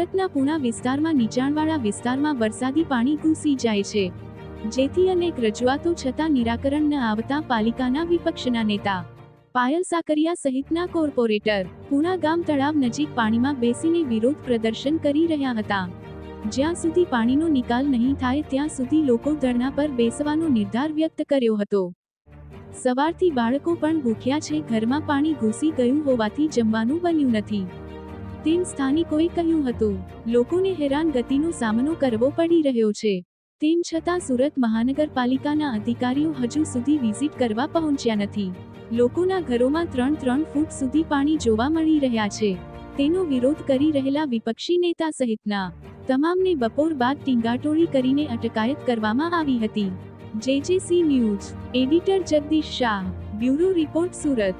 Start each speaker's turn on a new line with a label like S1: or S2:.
S1: સુરતના પૂણા વિસ્તારમાં નીચાણવાળા વિસ્તારમાં વરસાદી પાણી ઘૂસી જાય છે, જેથી અનેક રજૂઆતો છતાં નિરાકરણ ન આવતા પાલિકાના વિપક્ષના નેતા પાયલ સાકરિયા સહિતના કોર્પોરેટર પૂણા ગામ તળાવ નજીક પાણીમાં બેસીને વિરોધ પ્રદર્શન કરી રહ્યા હતા. જ્યાં સુધી પાણીનો નિકાલ નહીં થાય ત્યાં સુધી લોકો ધરણા પર બેસવાનો નિર્ધાર વ્યક્ત કર્યો હતો. સવારથી બાળકો પણ ભૂખ્યા છે. ઘરમાં પાણી ઘૂસી ગયું હોવાથી જમવાનું બન્યું નથી, તેમ સ્થાનિકોએ કહ્યું હતું. લોકોને હેરાનગતિનો સામનો કરવો પડી રહ્યો છે. તેમ છતાં સુરત મહાનગરપાલિકાના અધિકારીઓ હજુ સુધી વિઝિટ કરવા પહોંચ્યા નથી. લોકોના ઘરોમાં 3-3 ફૂટ સુધી પાણી જોવા મળી રહ્યા છે. તેનો વિરોધ કરી રહેલા વિપક્ષી નેતા સહિતના તમામને બપોર બાદ ટીંગાટોળી કરીને અટકાયત કરવામાં આવી હતી. JJC news editor Jagdish Shah, bureau report Surat.